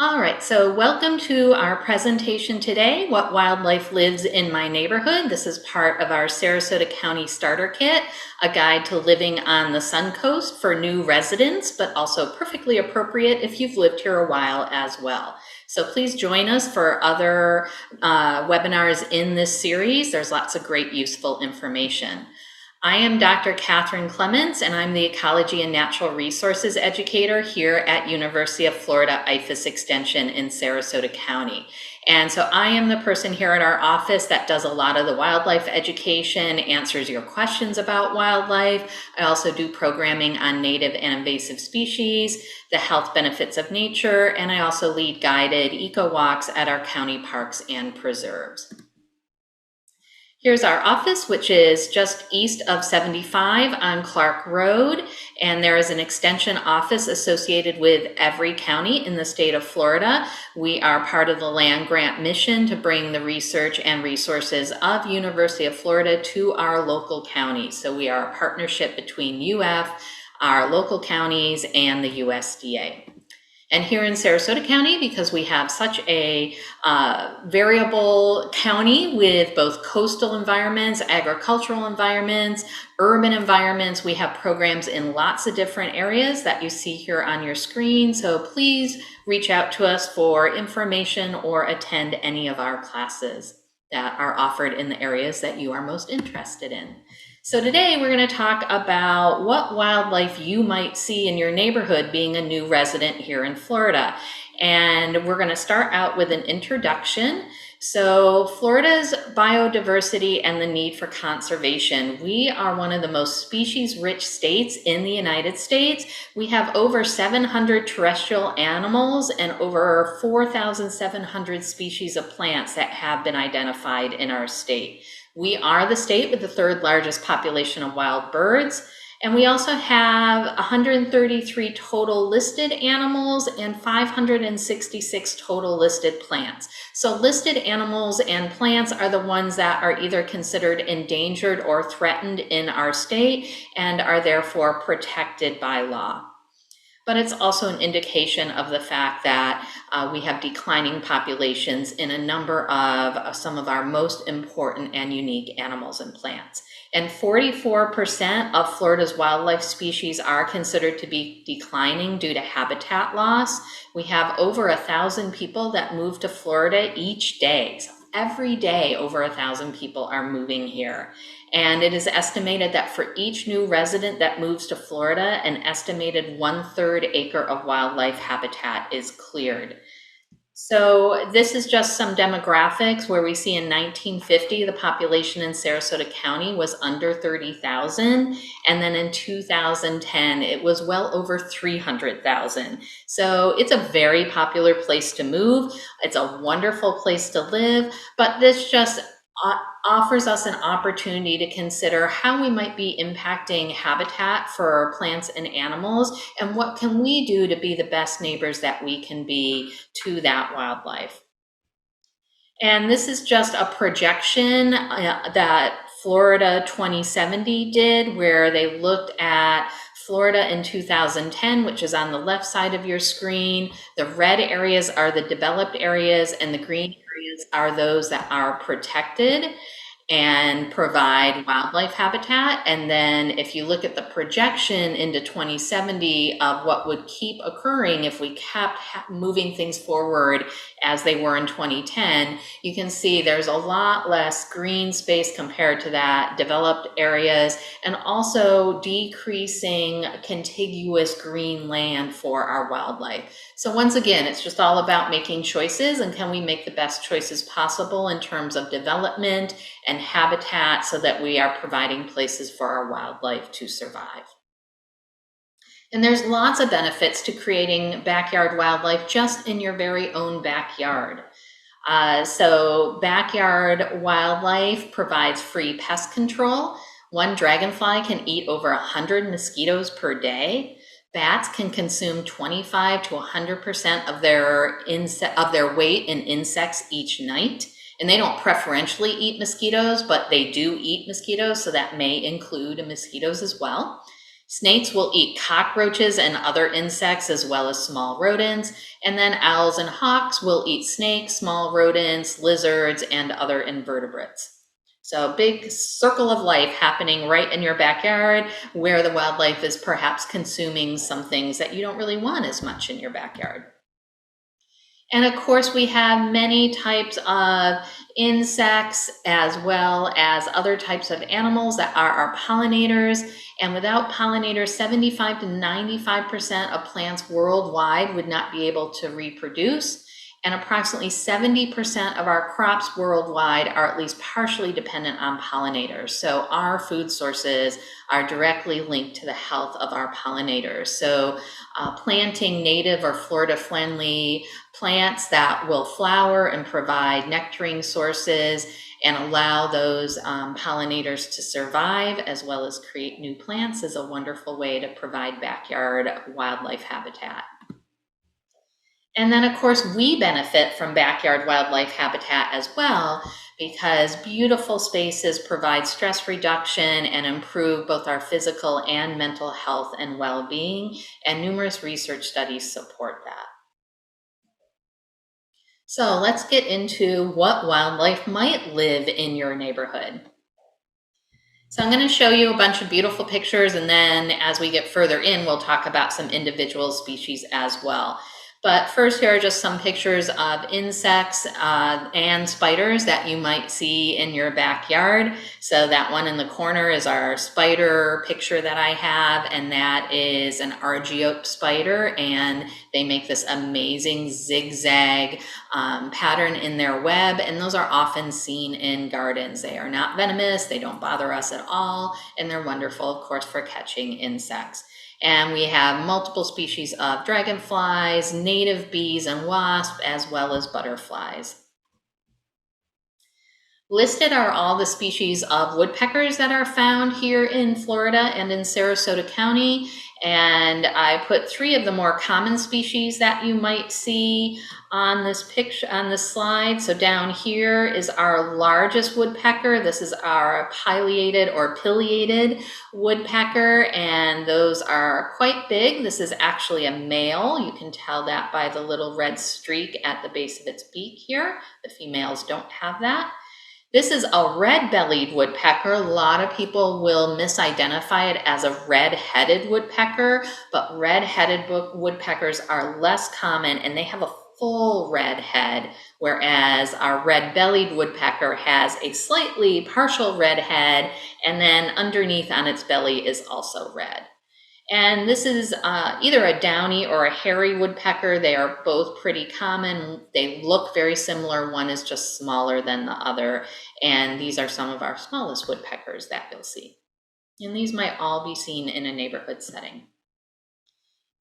All right, so welcome to our presentation today, What Wildlife Lives in My Neighborhood. This is part of our Sarasota County Starter Kit, a guide to living on the Suncoast for new residents, but also perfectly appropriate if you've lived here a while as well. So please join us for other webinars in this series. There's lots of great useful information. I am Dr. Catherine Clements, and I'm the Ecology and Natural Resources Educator here at University of Florida IFAS Extension in Sarasota County. And so I am the person here at our office that does a lot of the wildlife education, answers your questions about wildlife. I also do programming on native and invasive species, the health benefits of nature, and I also lead guided eco walks at our county parks and preserves. Here's our office, which is just east of 75 on Clark Road, and there is an extension office associated with every county in the state of Florida. We are part of the land grant mission to bring the research and resources of University of Florida to our local counties. So we are a partnership between UF, our local counties, and the USDA. And here in Sarasota County, because we have such a variable county with both coastal environments, agricultural environments, urban environments, we have programs in lots of different areas that you see here on your screen. So please reach out to us for information or attend any of our classes that are offered in the areas that you are most interested in. So today we're going to talk about what wildlife you might see in your neighborhood being a new resident here in Florida. And we're going to start out with an introduction. So Florida's biodiversity and the need for conservation. We are one of the most species-rich states in the United States. We have over 700 terrestrial animals and over 4,700 species of plants that have been identified in our state. We are the state with the third largest population of wild birds, and we also have 133 total listed animals and 566 total listed plants. So listed animals and plants are the ones that are either considered endangered or threatened in our state and are therefore protected by law. But it's also an indication of the fact that we have declining populations in a number of some of our most important and unique animals and plants. And 44% of Florida's wildlife species are considered to be declining due to habitat loss. We have over 1,000 people that move to Florida each day. So every day, over 1,000 people are moving here. And it is estimated that for each new resident that moves to Florida, an estimated 1/3 acre of wildlife habitat is cleared. So this is just some demographics where we see in 1950, the population in Sarasota County was under 30,000. And then in 2010, it was well over 300,000. So it's a very popular place to move. It's a wonderful place to live, but this just offers us an opportunity to consider how we might be impacting habitat for plants and animals, and what can we do to be the best neighbors that we can be to that wildlife. And this is just a projection that Florida 2070 did, where they looked at Florida in 2010, which is on the left side of your screen. The red areas are the developed areas, and the green areas are those that are protected and provide wildlife habitat. And then if you look at the projection into 2070 of what would keep occurring if we kept moving things forward as they were in 2010, you can see there's a lot less green space compared to that, developed areas, and also decreasing contiguous green land for our wildlife. So once again, it's just all about making choices, and can we make the best choices possible in terms of development and habitat so that we are providing places for our wildlife to survive. And there's lots of benefits to creating backyard wildlife just in your very own backyard. So backyard wildlife provides free pest control. One dragonfly can eat over 100 mosquitoes per day. Bats can consume 25 to 100% of their weight in insects each night. And they don't preferentially eat mosquitoes, but they do eat mosquitoes, so that may include mosquitoes as well. Snakes will eat cockroaches and other insects as well as small rodents. And then owls and hawks will eat snakes, small rodents, lizards, and other invertebrates. So a big circle of life happening right in your backyard where the wildlife is perhaps consuming some things that you don't really want as much in your backyard. And of course, we have many types of insects as well as other types of animals that are our pollinators. And without pollinators, 75 to 95% of plants worldwide would not be able to reproduce. And approximately 70% of our crops worldwide are at least partially dependent on pollinators. So our food sources are directly linked to the health of our pollinators. So planting native or Florida-friendly plants that will flower and provide nectaring sources and allow those pollinators to survive as well as create new plants is a wonderful way to provide backyard wildlife habitat. And then, of course, we benefit from backyard wildlife habitat as well because beautiful spaces provide stress reduction and improve both our physical and mental health and well-being, and numerous research studies support that. So let's get into what wildlife might live in your neighborhood. So I'm going to show you a bunch of beautiful pictures, and then as we get further in, we'll talk about some individual species as well. But first, here are just some pictures of insects and spiders that you might see in your backyard. So that one in the corner is our spider picture that I have, and that is an argiope spider, and they make this amazing zigzag pattern in their web, and those are often seen in gardens. They are not venomous, they don't bother us at all, and they're wonderful, of course, for catching insects. And we have multiple species of dragonflies, native bees and wasps, as well as butterflies. Listed are all the species of woodpeckers that are found here in Florida and in Sarasota County. And I put 3 of the more common species that you might see on this picture, on this slide. So down here is our largest woodpecker. This is our pileated or pileated woodpecker, and those are quite big. This is actually a male. You can tell that by the little red streak at the base of its beak here. The females don't have that. This is a red-bellied woodpecker. A lot of people will misidentify it as a red-headed woodpecker, but red-headed woodpeckers are less common and they have a full red head, whereas our red-bellied woodpecker has a slightly partial red head, and then underneath on its belly is also red. And this is either a downy or a hairy woodpecker. They are both pretty common. They look very similar. One is just smaller than the other. And these are some of our smallest woodpeckers that you'll see. And these might all be seen in a neighborhood setting.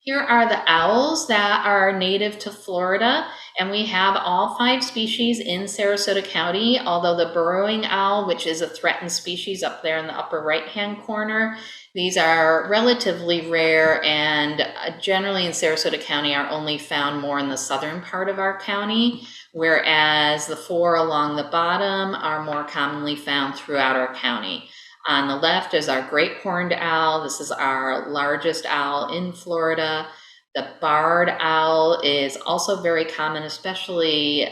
Here are the owls that are native to Florida, and we have all 5 species in Sarasota County, although the burrowing owl, which is a threatened species up there in the upper right-hand corner, these are relatively rare and generally in Sarasota County are only found more in the southern part of our county, whereas the 4 along the bottom are more commonly found throughout our county. On the left is our great horned owl. This is our largest owl in Florida. The barred owl is also very common, especially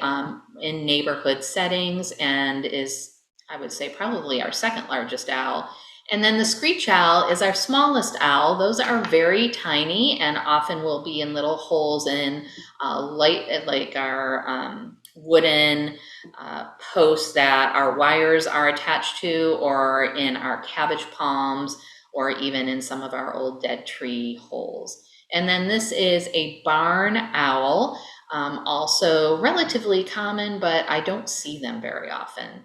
in neighborhood settings, and is, I would say, probably our second largest owl. And then the screech owl is our smallest owl. Those are very tiny and often will be in little holes in like our wooden posts that our wires are attached to, or in our cabbage palms, or even in some of our old dead tree holes. And then this is a barn owl, also relatively common, but I don't see them very often.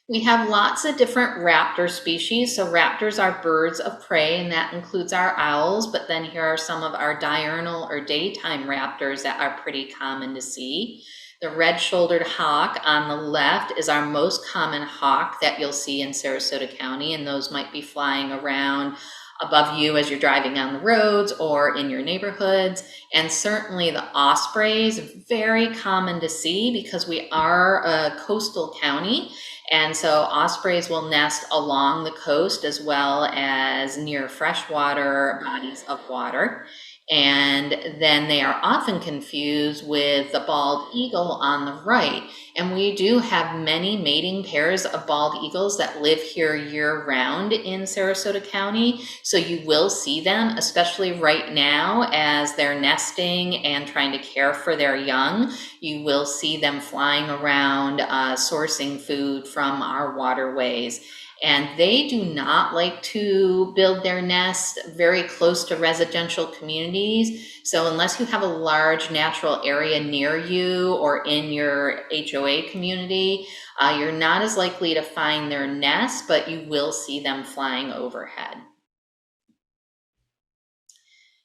We have lots of different raptor species. So raptors are birds of prey, and that includes our owls, but then here are some of our diurnal or daytime raptors that are pretty common to see. The red-shouldered hawk on the left is our most common hawk that you'll see in Sarasota County, and those might be flying around above you as you're driving on the roads or in your neighborhoods. And certainly the ospreys, very common to see because we are a coastal county. And so ospreys will nest along the coast as well as near freshwater bodies of water. And then they are often confused with the bald eagle on the right. And we do have many mating pairs of bald eagles that live here year-round in Sarasota County. So you will see them, especially right now as they're nesting and trying to care for their young. You will see them flying around, sourcing food from our waterways. And they do not like to build their nest very close to residential communities. So unless you have a large natural area near you or in your HOA community, you're not as likely to find their nest, but you will see them flying overhead.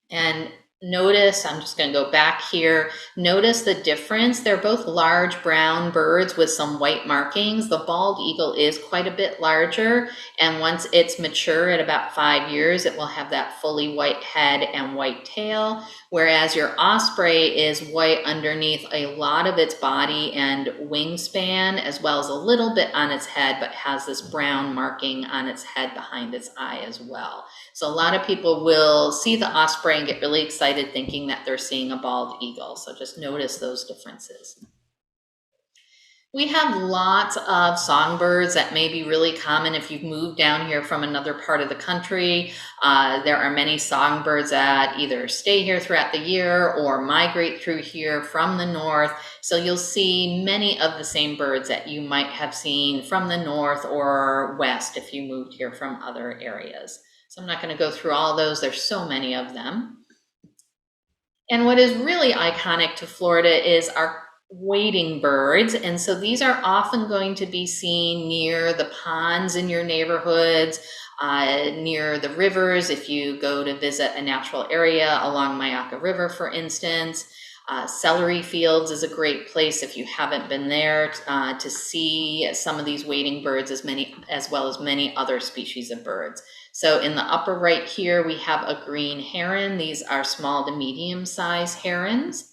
And notice, I'm just going to go back here. Notice the difference. They're both large brown birds with some white markings. The bald eagle is quite a bit larger. And once it's mature at about 5 years, it will have that fully white head and white tail. Whereas your osprey is white underneath a lot of its body and wingspan, as well as a little bit on its head, but has this brown marking on its head behind its eye as well. So a lot of people will see the osprey and get really excited thinking that they're seeing a bald eagle. So just notice those differences. We have lots of songbirds that may be really common if you've moved down here from another part of the country. There are many songbirds that either stay here throughout the year or migrate through here from the north. So you'll see many of the same birds that you might have seen from the north or west if you moved here from other areas. So I'm not going to go through all those. There's so many of them. And what is really iconic to Florida is our wading birds. And so these are often going to be seen near the ponds in your neighborhoods, near the rivers, if you go to visit a natural area along Myakka River, for instance. Celery fields is a great place if you haven't been there to see some of these wading birds as well as many other species of birds. So in the upper right here, we have a green heron. These are small to medium-sized herons.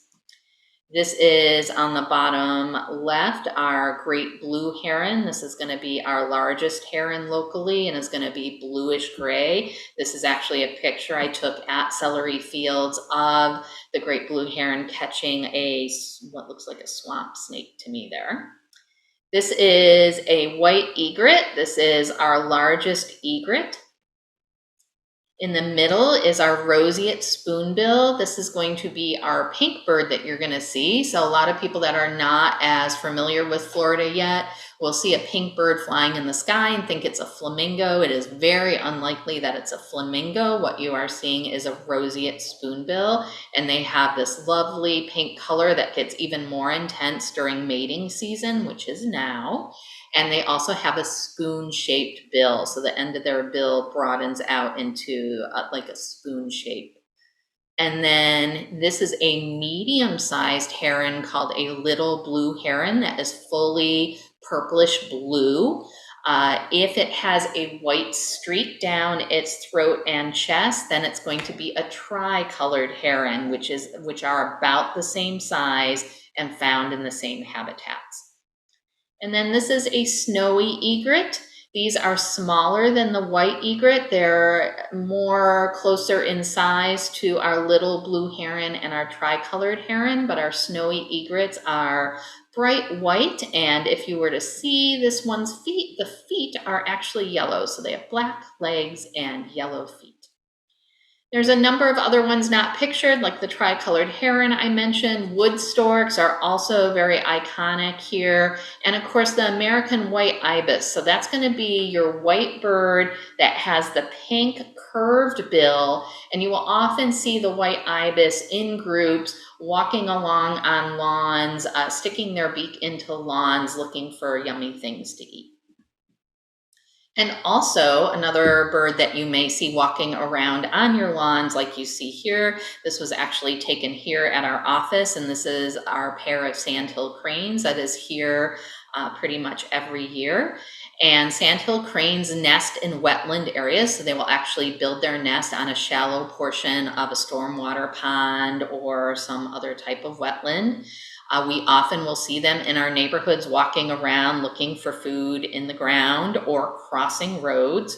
This is on the bottom left, our great blue heron. This is going to be our largest heron locally and is going to be bluish gray. This is actually a picture I took at Celery Fields of the great blue heron catching what looks like a swamp snake to me there. This is a white egret. This is our largest egret. In the middle is our roseate spoonbill. This is going to be our pink bird that you're going to see. So a lot of people that are not as familiar with Florida yet will see a pink bird flying in the sky and think it's a flamingo. It is very unlikely that it's a flamingo. What you are seeing is a roseate spoonbill, and they have this lovely pink color that gets even more intense during mating season, which is now. And they also have a spoon-shaped bill. So the end of their bill broadens out into like a spoon shape. And then this is a medium-sized heron called a little blue heron that is fully purplish blue. If it has a white streak down its throat and chest, then it's going to be a tri-colored heron, which are about the same size and found in the same habitats. And then this is a snowy egret. These are smaller than the white egret. They're more closer in size to our little blue heron and our tricolored heron, but our snowy egrets are bright white. And if you were to see this one's feet, the feet are actually yellow. So they have black legs and yellow feet. There's a number of other ones not pictured, like the tricolored heron I mentioned. Wood storks are also very iconic here. And of course, the American white ibis. So that's going to be your white bird that has the pink curved bill. And you will often see the white ibis in groups walking along on lawns, sticking their beak into lawns, looking for yummy things to eat. And also another bird that you may see walking around on your lawns like you see here. This was actually taken here at our office, and this is our pair of sandhill cranes that is here pretty much every year. And sandhill cranes nest in wetland areas, so they will actually build their nest on a shallow portion of a stormwater pond or some other type of wetland. We often will see them in our neighborhoods walking around looking for food in the ground or crossing roads.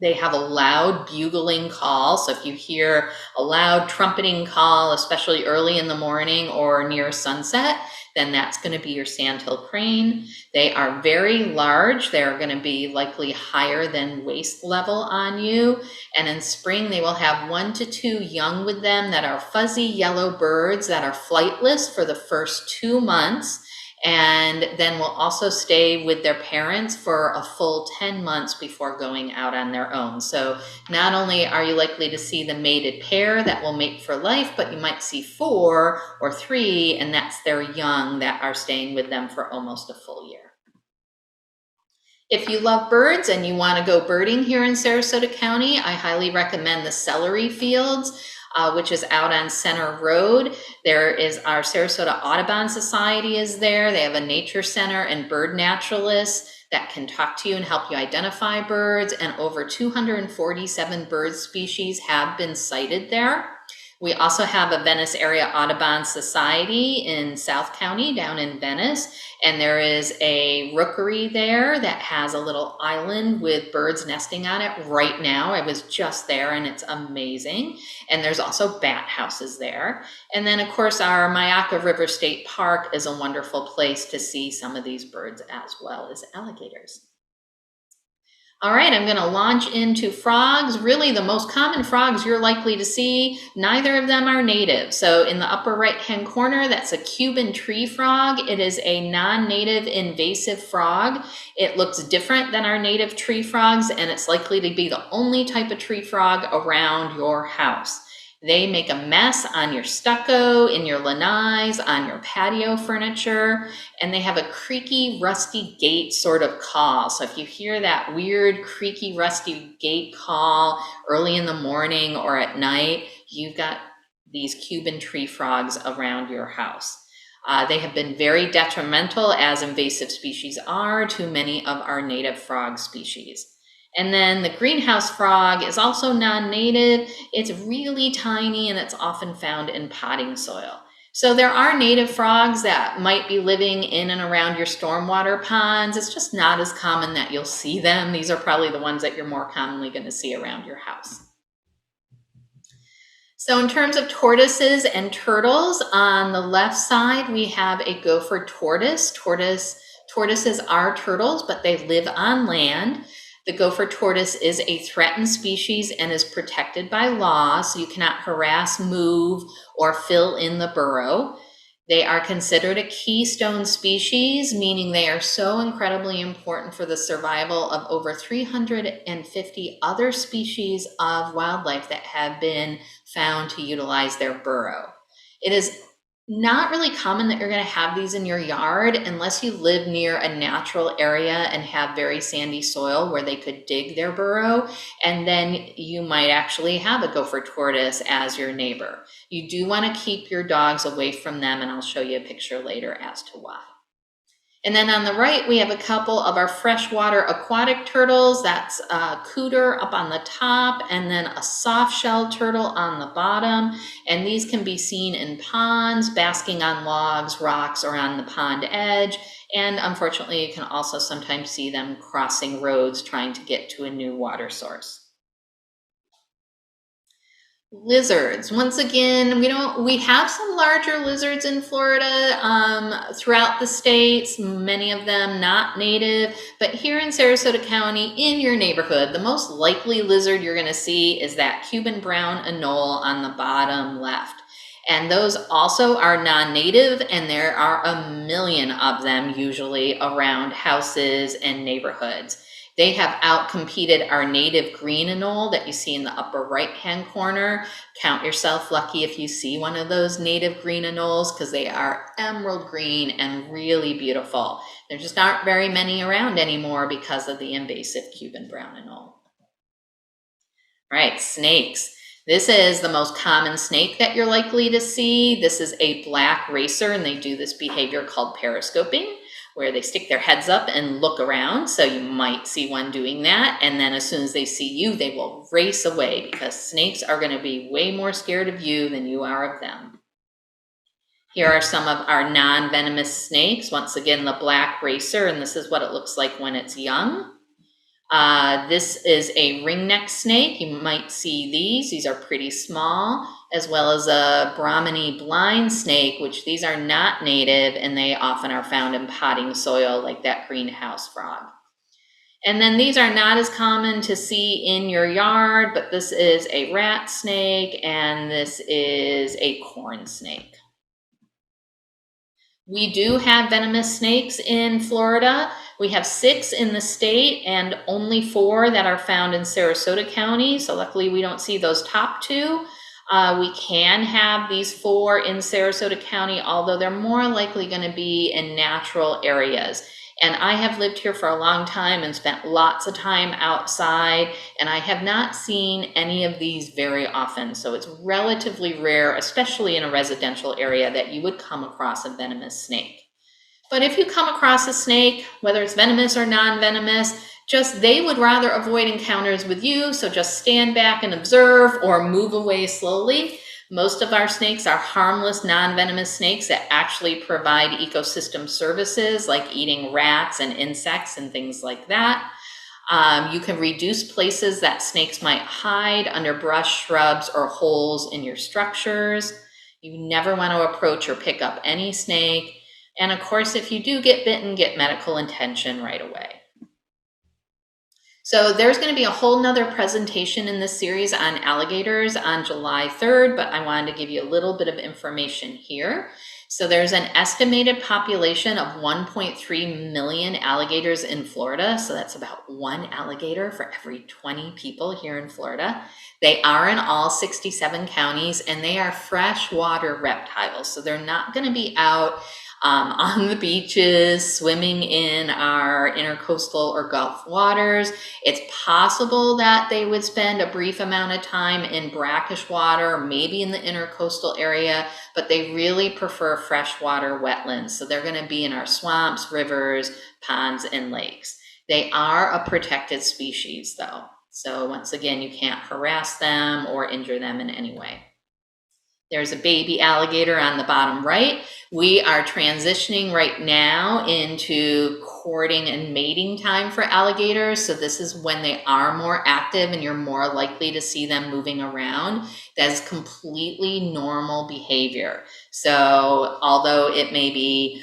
They have a loud bugling call. So if you hear a loud trumpeting call, especially early in the morning or near sunset, then that's going to be your sandhill crane. They are very large. They're going to be likely higher than waist level on you. And in spring, they will have 1 to 2 young with them that are fuzzy yellow birds that are flightless for the first 2 months. And then will also stay with their parents for a full 10 months before going out on their own. So not only are you likely to see the mated pair that will mate for life, but you might see 4 or 3, and that's their young that are staying with them for almost a full year. If you love birds and you want to go birding here in Sarasota County, I highly recommend the Celery Fields, which is out on Center Road. There is our Sarasota Audubon Society is there. They have a nature center and bird naturalists that can talk to you and help you identify birds, and over 247 bird species have been sighted there. We also have a Venice Area Audubon Society in South County down in Venice, and there is a rookery there that has a little island with birds nesting on it right now. I was just there and it's amazing. And there's also bat houses there. And then of course our Myakka River State Park is a wonderful place to see some of these birds as well as alligators. All right, I'm going to launch into frogs. Really, the most common frogs you're likely to see, neither of them are native. So in the upper right-hand corner, that's a Cuban tree frog. It is a non-native invasive frog. It looks different than our native tree frogs, and it's likely to be the only type of tree frog around your house. They make a mess on your stucco, in your lanais, on your patio furniture, and they have a creaky, rusty gate sort of call. So if you hear that weird, creaky, rusty gate call early in the morning or at night, you've got these Cuban tree frogs around your house. They have been very detrimental, as invasive species are, to many of our native frog species. And then the greenhouse frog is also non-native. It's really tiny and it's often found in potting soil. So there are native frogs that might be living in and around your stormwater ponds. It's just not as common that you'll see them. These are probably the ones that you're more commonly going to see around your house. So in terms of tortoises and turtles, on the left side, we have a gopher tortoise. Tortoises are turtles, but they live on land. The gopher tortoise is a threatened species and is protected by law, so you cannot harass, move, or fill in the burrow. They are considered a keystone species, meaning they are so incredibly important for the survival of over 350 other species of wildlife that have been found to utilize their burrow. It is not really common that you're going to have these in your yard unless you live near a natural area and have very sandy soil where they could dig their burrow, and then you might actually have a gopher tortoise as your neighbor. You do want to keep your dogs away from them, and I'll show you a picture later as to why. And then on the right, we have a couple of our freshwater aquatic turtles. That's a cooter up on the top and then a soft-shell turtle on the bottom. And these can be seen in ponds, basking on logs, rocks, or on the pond edge. And unfortunately, you can also sometimes see them crossing roads trying to get to a new water source. Lizards. Once again, we have some larger lizards in Florida throughout the states, many of them not native, but here in Sarasota County, in your neighborhood, the most likely lizard you're going to see is that Cuban brown anole on the bottom left. And those also are non-native, and there are a million of them usually around houses and neighborhoods. They have outcompeted our native green anole that you see in the upper right-hand corner. Count yourself lucky if you see one of those native green anoles, because they are emerald green and really beautiful. There just aren't very many around anymore because of the invasive Cuban brown anole. All right, snakes. This is the most common snake that you're likely to see. This is a black racer, and they do this behavior called periscoping, where they stick their heads up and look around. So you might see one doing that. And then as soon as they see you, they will race away, because snakes are going to be way more scared of you than you are of them. Here are some of our non-venomous snakes. Once again, the black racer, and this is what it looks like when it's young. This is a ringneck snake. You might see these. These are pretty small, as well as a Brahminy blind snake, which these are not native, and they often are found in potting soil like that greenhouse frog. And then these are not as common to see in your yard, but this is a rat snake, and this is a corn snake. We do have venomous snakes in Florida. We have 6 in the state and only 4 that are found in Sarasota County. So luckily we don't see those top 2. We can have these 4 in Sarasota County, although they're more likely going to be in natural areas. And I have lived here for a long time and spent lots of time outside, and I have not seen any of these very often. So it's relatively rare, especially in a residential area, that you would come across a venomous snake. But if you come across a snake, whether it's venomous or non-venomous, they would rather avoid encounters with you, so just stand back and observe or move away slowly. Most of our snakes are harmless, non-venomous snakes that actually provide ecosystem services like eating rats and insects and things like that. You can reduce places that snakes might hide under brush, shrubs, or holes in your structures. You never want to approach or pick up any snake. And of course, if you do get bitten, get medical attention right away. So there's going to be a whole nother presentation in this series on alligators on July 3rd, but I wanted to give you a little bit of information here. So there's an estimated population of 1.3 million alligators in Florida. So that's about 1 alligator for every 20 people here in Florida. They are in all 67 counties, and they are freshwater reptiles. So they're not going to be out on the beaches, swimming in our intercoastal or Gulf waters. It's possible that they would spend a brief amount of time in brackish water, maybe in the intercoastal area, but they really prefer freshwater wetlands. So they're going to be in our swamps, rivers, ponds, and lakes. They are a protected species though. So once again, you can't harass them or injure them in any way. There's a baby alligator on the bottom right. We are transitioning right now into courting and mating time for alligators. So this is when they are more active and you're more likely to see them moving around. That is completely normal behavior. So although it may be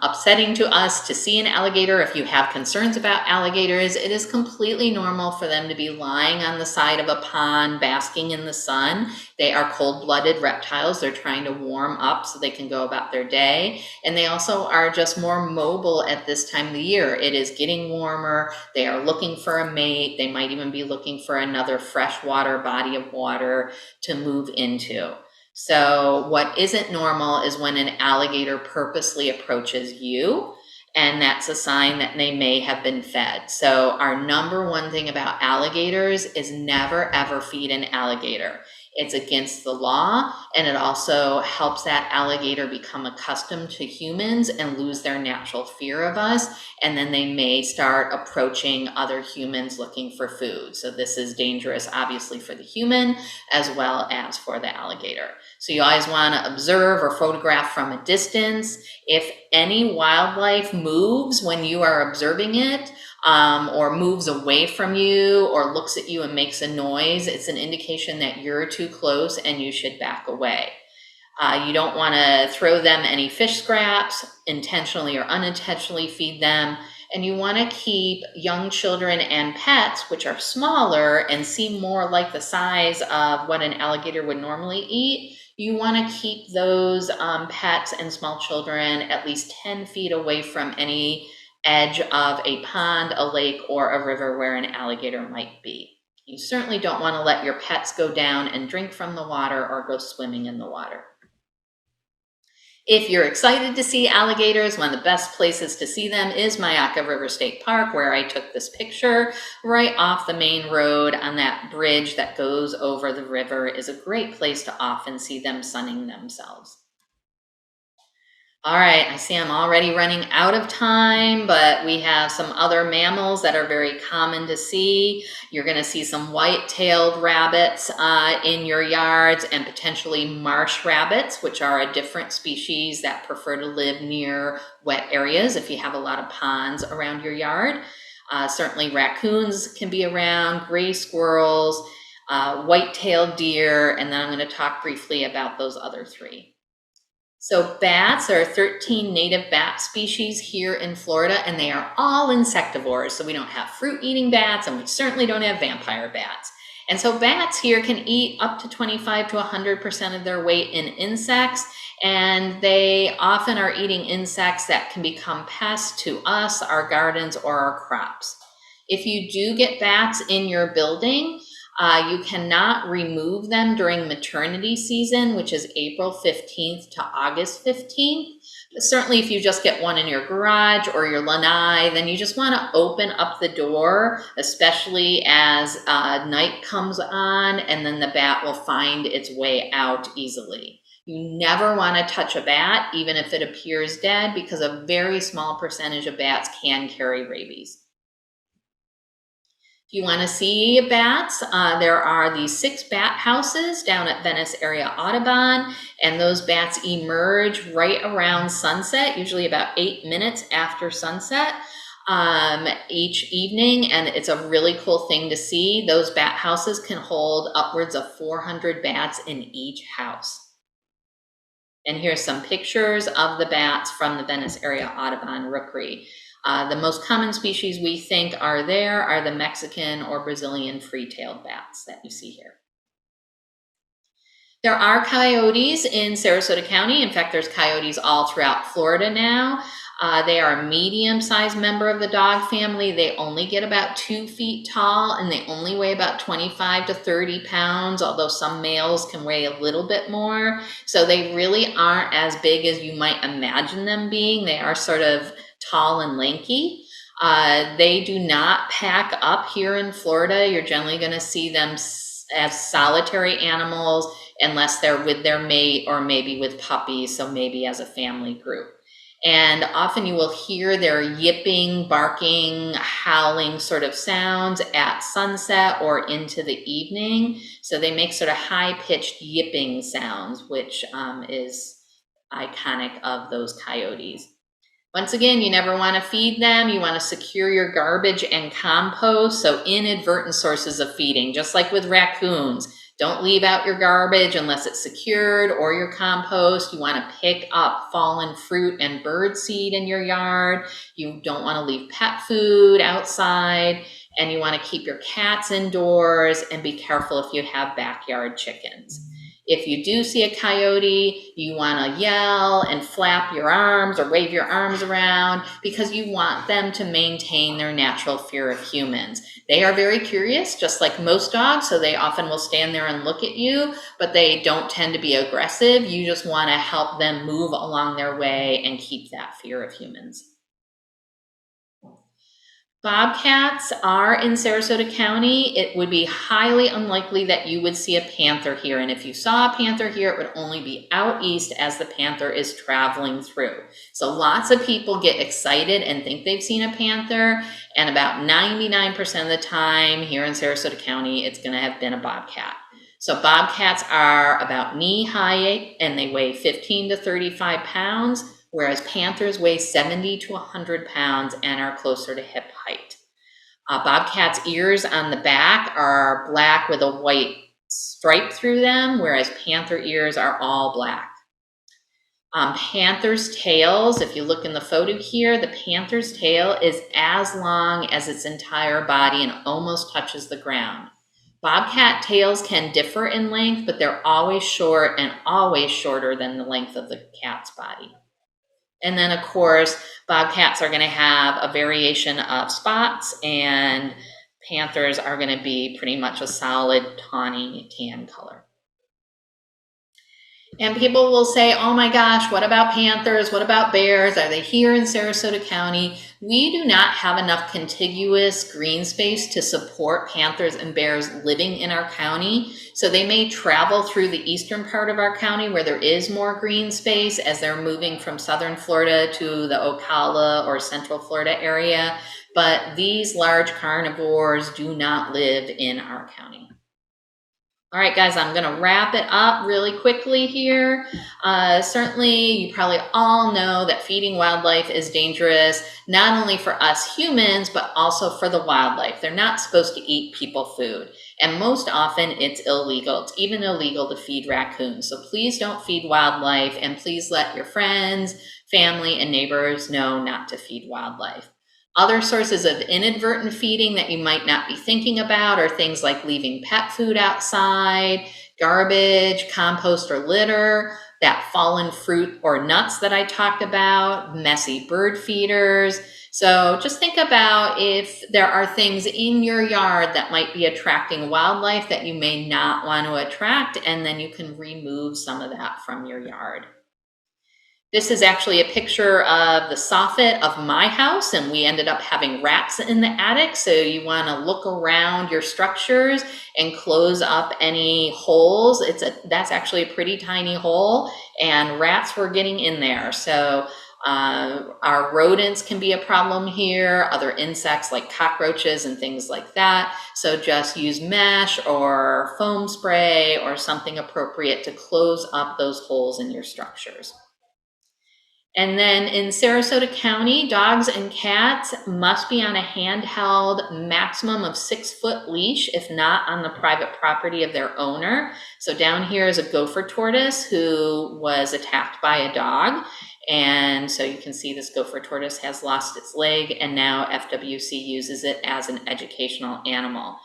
upsetting to us to see an alligator, if you have concerns about alligators, it is completely normal for them to be lying on the side of a pond, basking in the sun. They are cold-blooded reptiles. They're trying to warm up so they can go about their day. And they also are just more mobile at this time of the year. It is getting warmer. They are looking for a mate. They might even be looking for another freshwater body of water to move into. So what isn't normal is when an alligator purposely approaches you, and that's a sign that they may have been fed. So our number one thing about alligators is never ever feed an alligator. It's against the law, and it also helps that alligator become accustomed to humans and lose their natural fear of us, and then they may start approaching other humans looking for food. So this is dangerous, obviously, for the human as well as for the alligator. So you always want to observe or photograph from a distance. If any wildlife moves when you are observing it, or moves away from you or looks at you and makes a noise, it's an indication that you're too close and you should back away. You don't want to throw them any fish scraps, intentionally or unintentionally feed them. And you want to keep young children and pets, which are smaller and seem more like the size of what an alligator would normally eat. You want to keep those pets and small children at least 10 feet away from any edge of a pond, a lake, or a river where an alligator might be. You certainly don't want to let your pets go down and drink from the water or go swimming in the water. If you're excited to see alligators, one of the best places to see them is Myakka River State Park, where I took this picture right off the main road on that bridge that goes over the river. Is a great place to often see them sunning themselves. All right, I see I'm already running out of time, but we have some other mammals that are very common to see. You're going to see some white-tailed rabbits in your yards, and potentially marsh rabbits, which are a different species that prefer to live near wet areas if you have a lot of ponds around your yard. Certainly raccoons can be around, gray squirrels, white-tailed deer, and then I'm going to talk briefly about those other three. So bats, there are 13 native bat species here in Florida, and they are all insectivores. So we don't have fruit-eating bats, and we certainly don't have vampire bats. And so bats here can eat up to 25 to 100% of their weight in insects, and they often are eating insects that can become pests to us, our gardens, or our crops. If you do get bats in your building, you cannot remove them during maternity season, which is April 15th to August 15th. But certainly if you just get one in your garage or your lanai, then you just want to open up the door, especially as night comes on, and then the bat will find its way out easily. You never want to touch a bat, even if it appears dead, because a very small percentage of bats can carry rabies. If you want to see bats, there are these 6 bat houses down at Venice area Audubon, and those bats emerge right around sunset, usually about 8 minutes after sunset each evening, and it's a really cool thing to see. Those bat houses can hold upwards of 400 bats in each house. And here's some pictures of the bats from the Venice area Audubon rookery. The most common species we think are there are the Mexican or Brazilian free-tailed bats that you see here. There are coyotes in Sarasota County. In fact, there's coyotes all throughout Florida now. They are a medium-sized member of the dog family. They only get about 2 feet tall, and they only weigh about 25 to 30 pounds, although some males can weigh a little bit more. So they really aren't as big as you might imagine them being. They are sort of tall and lanky. They do not pack up here in Florida. You're generally going to see them as solitary animals unless they're with their mate or maybe with puppies, so maybe as a family group. And often you will hear their yipping, barking, howling sort of sounds at sunset or into the evening. So they make sort of high-pitched yipping sounds, which is iconic of those coyotes. Once again, you never want to feed them. You want to secure your garbage and compost. So inadvertent sources of feeding, just like with raccoons. Don't leave out your garbage unless it's secured, or your compost. You want to pick up fallen fruit and bird seed in your yard. You don't want to leave pet food outside, and you want to keep your cats indoors, and be careful if you have backyard chickens. If you do see a coyote, you want to yell and flap your arms or wave your arms around, because you want them to maintain their natural fear of humans. They are very curious, just like most dogs, so they often will stand there and look at you, but they don't tend to be aggressive. You just want to help them move along their way and keep that fear of humans. Bobcats are in Sarasota County. It would be highly unlikely that you would see a panther here. And if you saw a panther here, it would only be out east as the panther is traveling through. So lots of people get excited and think they've seen a panther. And about 99% of the time here in Sarasota County, it's going to have been a bobcat. So bobcats are about knee high, and they weigh 15 to 35 pounds. Whereas panthers weigh 70 to 100 pounds and are closer to hip height. Bobcats' ears on the back are black with a white stripe through them, whereas panther ears are all black. Panther's tails, if you look in the photo here, the panther's tail is as long as its entire body and almost touches the ground. Bobcat tails can differ in length, but they're always short and always shorter than the length of the cat's body. And then, of course, bobcats are going to have a variation of spots, and panthers are going to be pretty much a solid tawny tan color. And people will say, oh my gosh, what about panthers? What about bears? Are they here in Sarasota County? We do not have enough contiguous green space to support panthers and bears living in our county. So they may travel through the eastern part of our county where there is more green space as they're moving from southern Florida to the Ocala or central Florida area. But these large carnivores do not live in our county. All right, guys, I'm going to wrap it up really quickly here. Certainly, you probably all know that feeding wildlife is dangerous, not only for us humans, but also for the wildlife. They're not supposed to eat people food. And most often, it's illegal. It's even illegal to feed raccoons. So please don't feed wildlife, and please let your friends, family, and neighbors know not to feed wildlife. Other sources of inadvertent feeding that you might not be thinking about are things like leaving pet food outside, garbage, compost or litter, that fallen fruit or nuts that I talked about, messy bird feeders. So just think about if there are things in your yard that might be attracting wildlife that you may not want to attract, and then you can remove some of that from your yard. This is actually a picture of the soffit of my house, and we ended up having rats in the attic. So you want to look around your structures and close up any holes. That's actually a pretty tiny hole, and rats were getting in there. So our rodents can be a problem here, other insects like cockroaches and things like that. So just use mesh or foam spray or something appropriate to close up those holes in your structures. And then in Sarasota County, dogs and cats must be on a handheld maximum of 6-foot leash, if not on the private property of their owner. So down here is a gopher tortoise who was attacked by a dog. And so you can see this gopher tortoise has lost its leg, and now FWC uses it as an educational animal.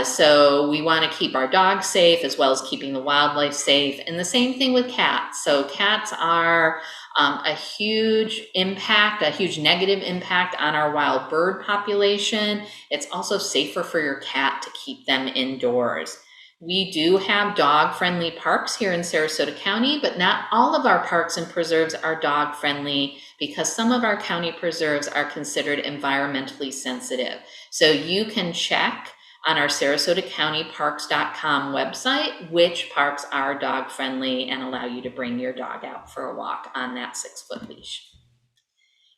So we want to keep our dogs safe as well as keeping the wildlife safe. And the same thing with cats. So cats are a huge impact, a huge negative impact on our wild bird population. It's also safer for your cat to keep them indoors. We do have dog-friendly parks here in Sarasota County, but not all of our parks and preserves are dog-friendly because some of our county preserves are considered environmentally sensitive. So you can check on our SarasotaCountyParks.com website which parks are dog friendly and allow you to bring your dog out for a walk on that 6-foot leash.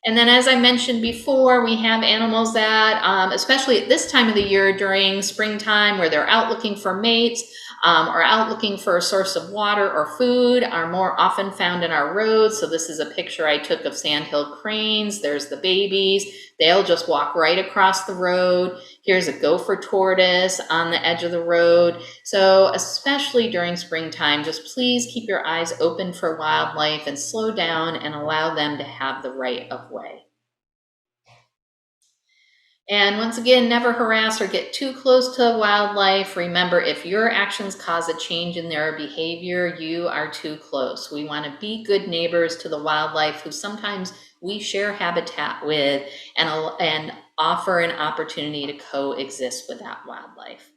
And then, as I mentioned before, we have animals that, especially at this time of the year during springtime, where they're out looking for mates or out looking for a source of water or food, are more often found in our roads. So this is a picture I took of sandhill cranes. There's the babies. They'll just walk right across the road. Here's a gopher tortoise on the edge of the road. So especially during springtime, just please keep your eyes open for wildlife and slow down and allow them to have the right of way. And once again, never harass or get too close to wildlife. Remember, if your actions cause a change in their behavior, you are too close. We want to be good neighbors to the wildlife who sometimes we share habitat with and offer an opportunity to coexist with that wildlife.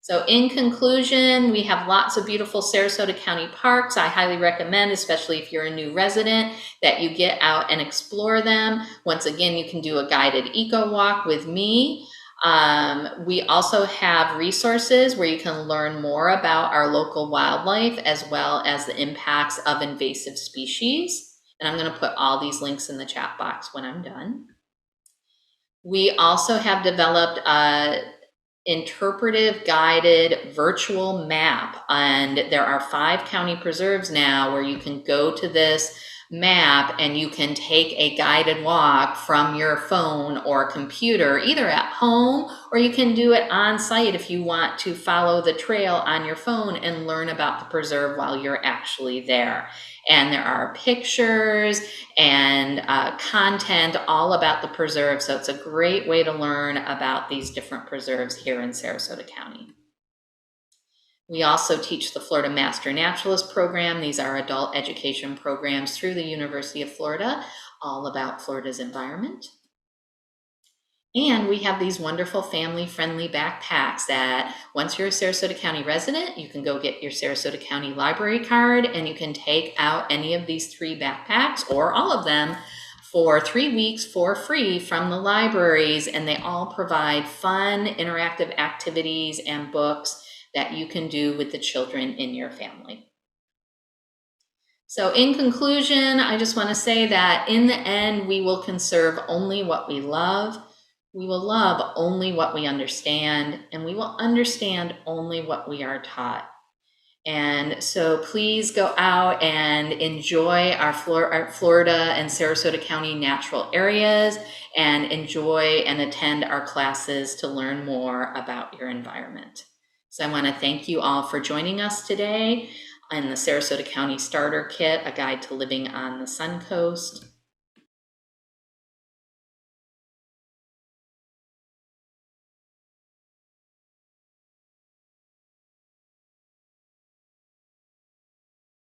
So in conclusion, we have lots of beautiful Sarasota County parks. I highly recommend, especially if you're a new resident, that you get out and explore them. Once again, you can do a guided eco walk with me. We also have resources where you can learn more about our local wildlife as well as the impacts of invasive species. And I'm going to put all these links in the chat box when I'm done. We also have developed a interpretive guided virtual map, and there are 5 county preserves now where you can go to this map and you can take a guided walk from your phone or computer, either at home or you can do it on site if you want to follow the trail on your phone and learn about the preserve while you're actually there. And there are pictures and content all about the preserve. So it's a great way to learn about these different preserves here in Sarasota County. We also teach the Florida Master Naturalist Program. These are adult education programs through the University of Florida, all about Florida's environment. And we have these wonderful family-friendly backpacks that once you're a Sarasota County resident, you can go get your Sarasota County library card and you can take out any of these 3 backpacks or all of them for 3 weeks for free from the libraries. And they all provide fun, interactive activities and books that you can do with the children in your family. So in conclusion, I just want to say that in the end, we will conserve only what we love. We will love only what we understand, and we will understand only what we are taught. And so please go out and enjoy our Florida and Sarasota County natural areas and enjoy and attend our classes to learn more about your environment. So I want to thank you all for joining us today in the Sarasota County Starter Kit, a guide to living on the Suncoast.